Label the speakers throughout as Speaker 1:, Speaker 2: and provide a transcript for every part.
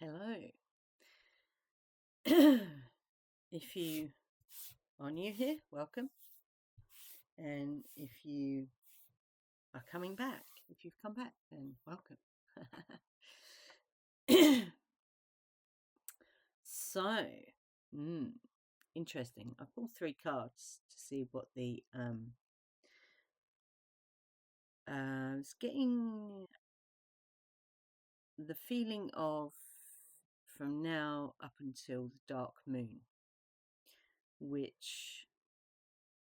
Speaker 1: Hello. If you are new here, welcome. And if you are coming back, if you've come back, then welcome. So, interesting. I pulled 3 cards to see what the it's getting the feeling of from now up until the Dark Moon, which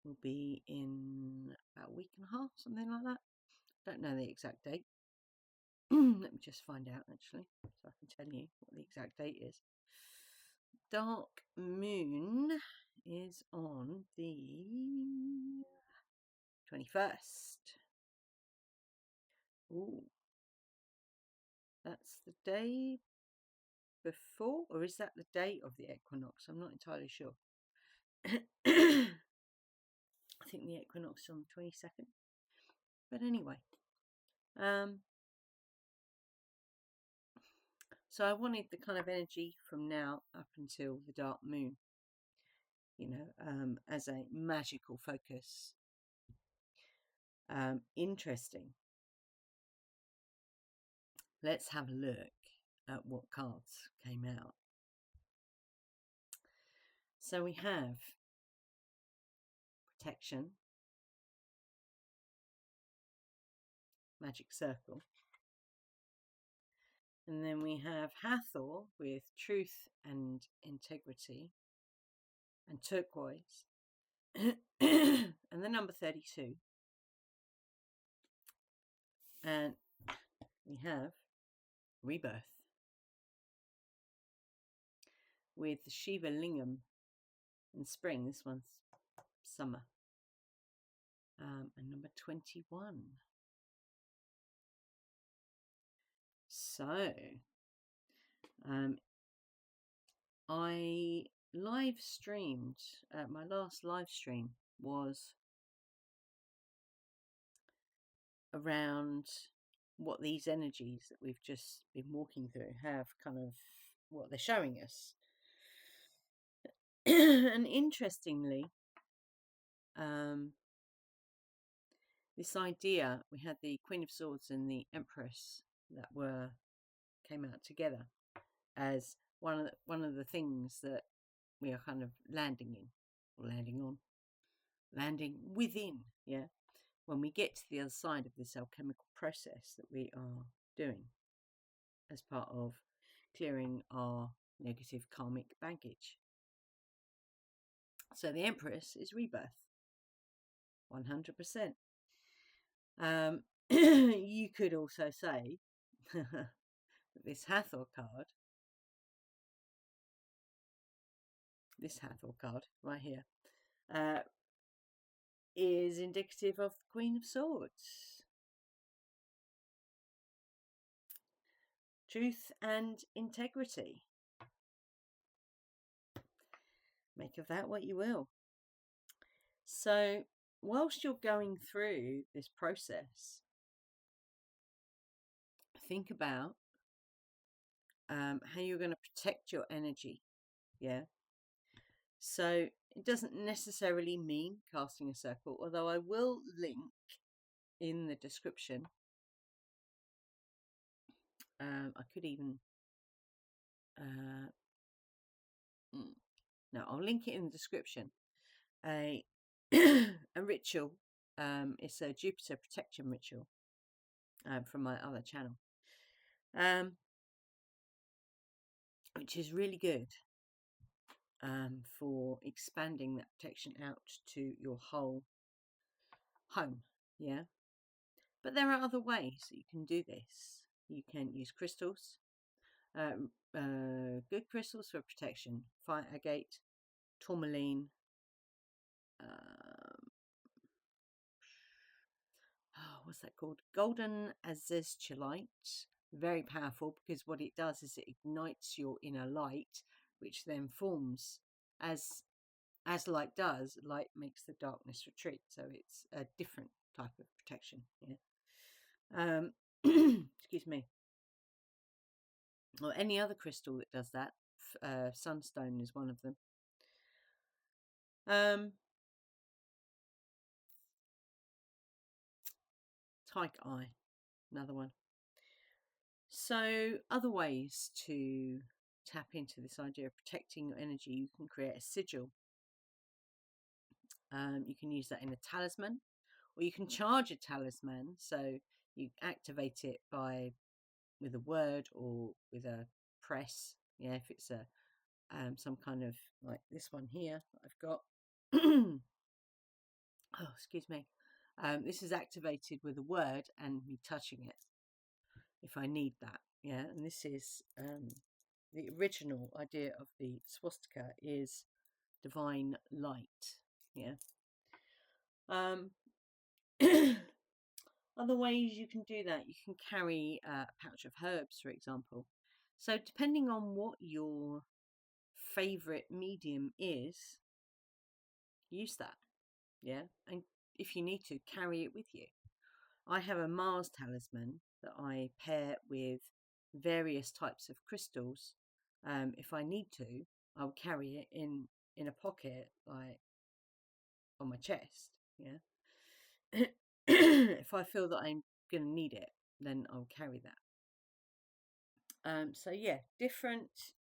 Speaker 1: will be in about a week and a half, something like that. Don't know the exact date. Let me just find out actually, so I can tell you what the exact date is. Dark Moon is on the 21st. Ooh, that's the day before, or is that the day of the equinox? I'm not entirely sure. I think the equinox is on the 22nd. But anyway, so I wanted the kind of energy from now up until the Dark Moon, as a magical focus. Interesting. Let's have a look at what cards came out. So we have Protection, Magic Circle, and then we have Hathor with Truth and Integrity, and Turquoise, and the number 32, and we have Rebirth with the Shiva Lingam in spring. This one's summer, and number 21. So, I live streamed, my last live stream was around what these energies that we've just been walking through have kind of what they're showing us. And interestingly, this idea, we had the Queen of Swords and the Empress that came out together as one of the things that we are kind of landing in, or landing on, landing within, yeah, when we get to the other side of this alchemical process that we are doing as part of clearing our negative karmic baggage. So the Empress is rebirth, 100%. You could also say that this Hathor card right here, is indicative of the Queen of Swords. Truth and integrity. Make of that what you will. So, whilst you're going through this process, think about how you're going to protect your energy. Yeah. So, it doesn't necessarily mean casting a circle, although I will link in the description. I could even no, I'll link it in the description. A ritual. It's a Jupiter protection ritual from my other channel, which is really good for expanding that protection out to your whole home. Yeah, but there are other ways that you can do this. You can use crystals, good crystals for protection: fire agate, tourmaline. What's that called? Golden azeztulite. Very powerful, because what it does is it ignites your inner light, which then forms as light does. Light makes the darkness retreat, so it's a different type of protection. Yeah. Excuse me. or any other crystal that does that. Sunstone is one of them. Tyke Eye, another one. So other ways to tap into this idea of protecting your energy, you can create a sigil. You can use that in a talisman, or you can charge a talisman. So you activate it with a word or with a press. Yeah, if it's a some kind of, like this one here I've got. Oh, excuse me. This is activated with a word and me touching it if I need that. Yeah, and this is the original idea of the swastika is divine light. Yeah. Other ways you can do that, you can carry a pouch of herbs, for example. So depending on what your favorite medium is, use that. Yeah, and if you need to, carry it with you. I have a Mars talisman that I pair with various types of crystals. If I need to, I'll carry it in a pocket, like on my chest. Yeah. If I feel that I'm going to need it, then I'll carry that. So yeah, different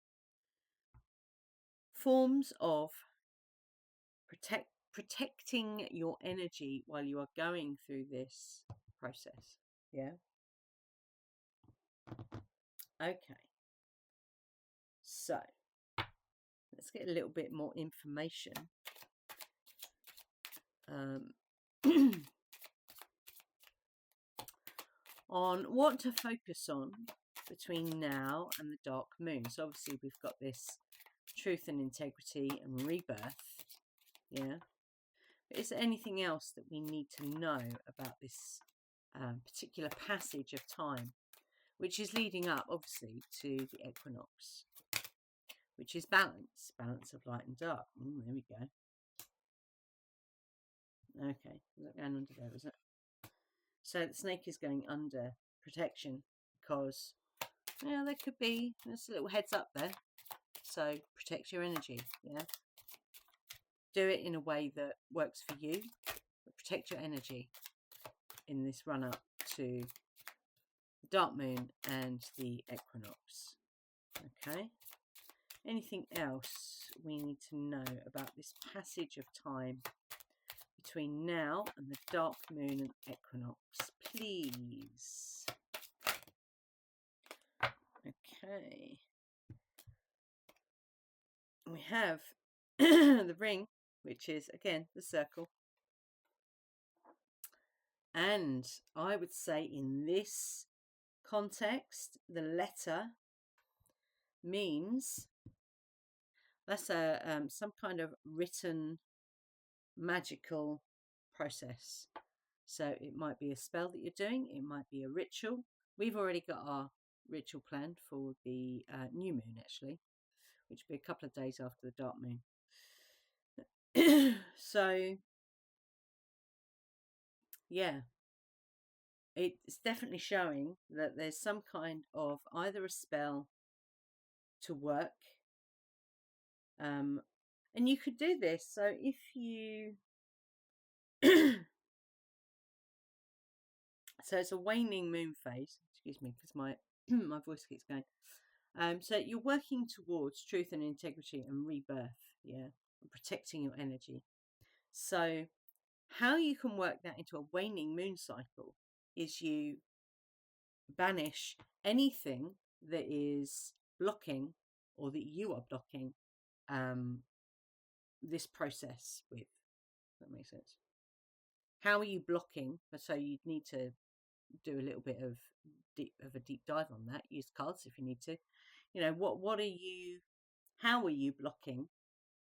Speaker 1: forms of protecting your energy while you are going through this process. Yeah. Okay. So let's get a little bit more information. On what to focus on between now and the dark moon. So obviously we've got this truth and integrity and rebirth. Yeah. But is there anything else that we need to know about this particular passage of time, which is leading up obviously to the equinox, which is balance of light and dark. There we go. Okay, is that going under there, is it? So the snake is going under protection because, yeah, there could be, there's a little heads up there. So protect your energy, yeah. Do it in a way that works for you, but protect your energy in this run up to the dark moon and the equinox. Okay. Anything else we need to know about this passage of time between now and the dark moon and equinox, please? Okay. We have the ring, which is again the circle. And I would say in this context, the letter means that's a some kind of written magical process. So it might be a spell that you're doing, it might be a ritual. We've already got our ritual planned for the new moon, actually, which will be a couple of days after the dark moon. So yeah, it's definitely showing that there's some kind of either a spell to work, and you could do this. So if you so it's a waning moon phase, excuse me, because my my voice keeps going. So you're working towards truth and integrity and rebirth, yeah, and protecting your energy. So how you can work that into a waning moon cycle is you banish anything that is blocking or that you are blocking this process with. Does that make sense? How are you blocking? So you'd need to do a little bit of a deep dive on that. Use cards if you need to. You know, what are you? How are you blocking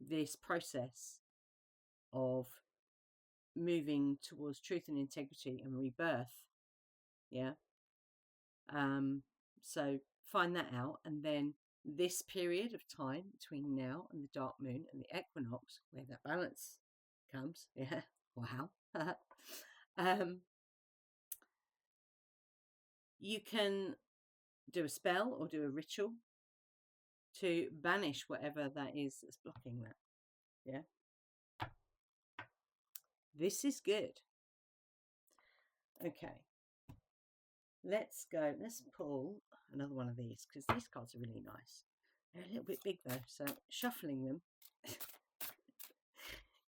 Speaker 1: this process of moving towards truth and integrity and rebirth? Yeah. So find that out, and then this period of time between now and the dark moon and the equinox, where that balance comes. Yeah. Wow. You can do a spell or do a ritual to banish whatever that is that's blocking that. Yeah. This is good. Okay. Let's go. Let's pull another one of these because these cards are really nice. They're a little bit big though, so shuffling them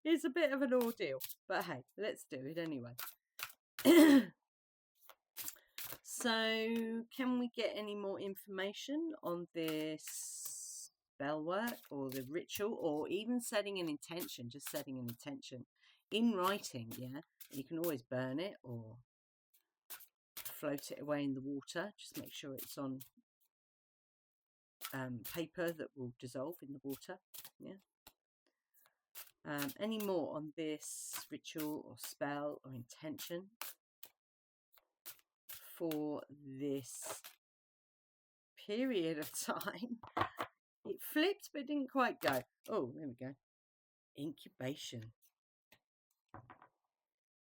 Speaker 1: is a bit of an ordeal. But hey, let's do it anyway. So, can we get any more information on this spell work or the ritual, or even setting an intention? Just setting an intention in writing, yeah. You can always burn it or float it away in the water. Just make sure it's on paper that will dissolve in the water. Yeah. Any more on this ritual or spell or intention for this period of time? It flipped, but it didn't quite go. Oh, there we go. Incubation.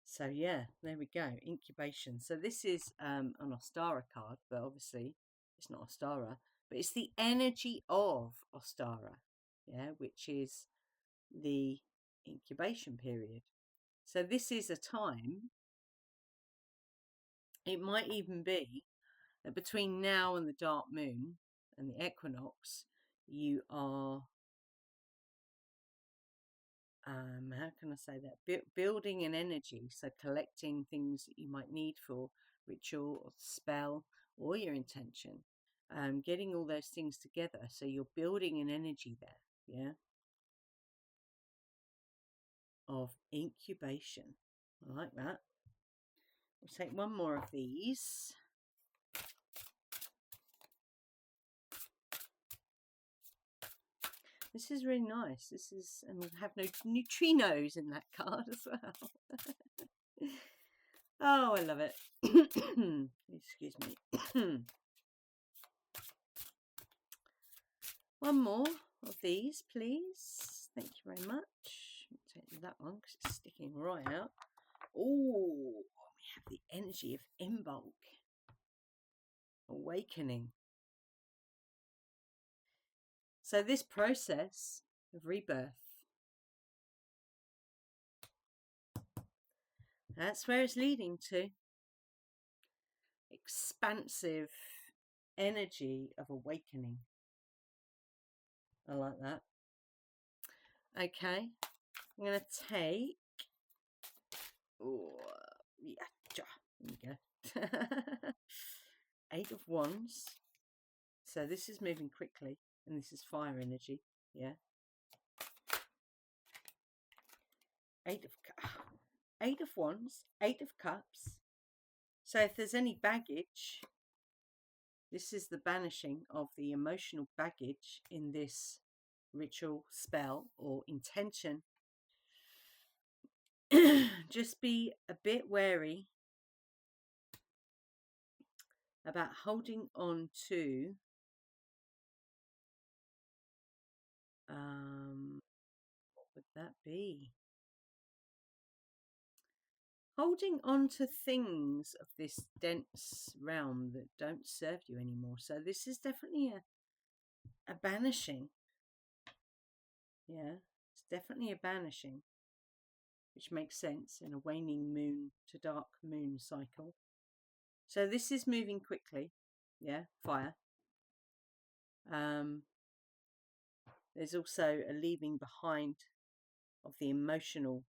Speaker 1: So yeah, there we go. Incubation. So this is an Ostara card, but obviously it's not Ostara, but it's the energy of Ostara, yeah, which is the incubation period. So this is a time, it might even be that between now and the dark moon and the equinox, you are, how can I say that? Building an energy, so collecting things that you might need for ritual or spell or your intention, getting all those things together. So you're building an energy there, yeah, of incubation. I like that. We'll take one more of these. This is really nice. This is, and we'll have no neutrinos in that card as well. Oh, I love it. Excuse me. One more of these, please. Thank you very much. Take that one because it's sticking right out. Oh, we have the energy of Imbolc. Awakening. So this process of rebirth, that's where it's leading to. Expansive energy of awakening. I like that. Okay, I'm going to take, oh, yeah, there we go. 8 of Wands. So this is moving quickly, and this is fire energy, yeah. 8 of Wands, 8 of Cups. So if there's any baggage, this is the banishing of the emotional baggage in this ritual, spell, or intention. Just be a bit wary about holding on to what would that be? Holding on to things of this dense realm that don't serve you anymore. So this is definitely a banishing. Yeah, it's definitely a banishing, which makes sense in a waning moon to dark moon cycle. So this is moving quickly. Yeah, fire. There's also a leaving behind of the emotional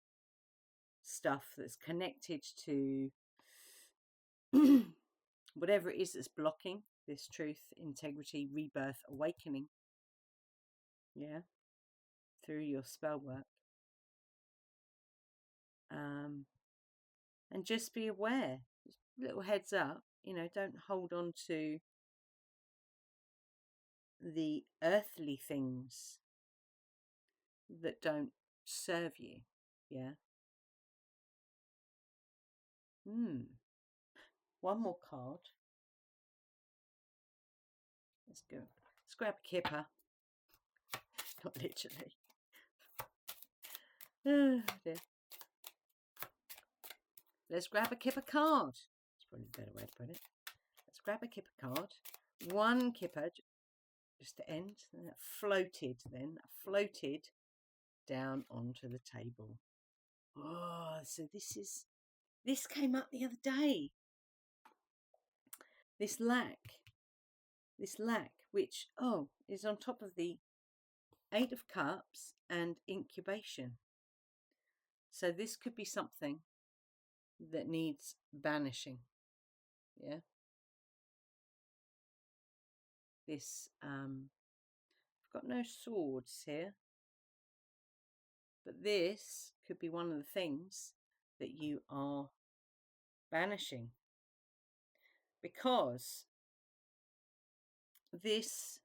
Speaker 1: stuff that's connected to whatever it is that's blocking this truth, integrity, rebirth, awakening. Yeah, through your spell work. And just be aware, just little heads up, you know, don't hold on to the earthly things that don't serve you. Yeah. One more card. Let's go. Let's grab a kipper. Not literally. Oh dear. Let's grab a kipper card. That's probably a better way to put it. Let's grab a kipper card. one kipper, just to end, and that floated down onto the table. Oh, so this came up the other day. This lack, which is on top of the 8 of Cups and incubation. So this could be something that needs banishing. Yeah. This I've got no swords here, but this could be one of the things that you are banishing, because this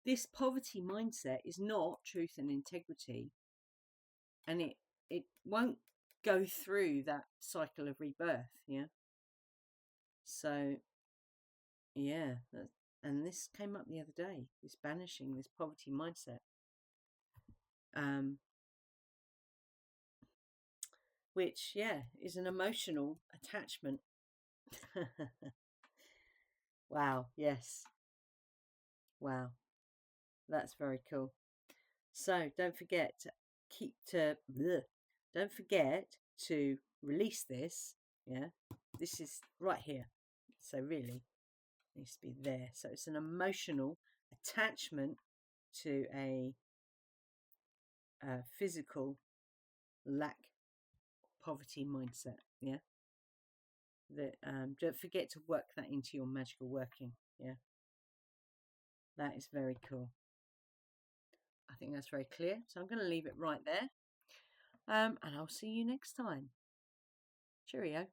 Speaker 1: this poverty mindset is not truth and integrity, and it won't go through that cycle of rebirth. Yeah. So yeah, and this came up the other day, this banishing, this poverty mindset, which is an emotional attachment. Wow. Yes. Wow. That's very cool. So don't forget don't forget to release this. Yeah, this is right here. So really needs to be there. So it's an emotional attachment to a physical lack, poverty mindset. Yeah, that don't forget to work that into your magical working. Yeah, that is very cool. I think that's very clear. So I'm going to leave it right there. And I'll see you next time. Cheerio.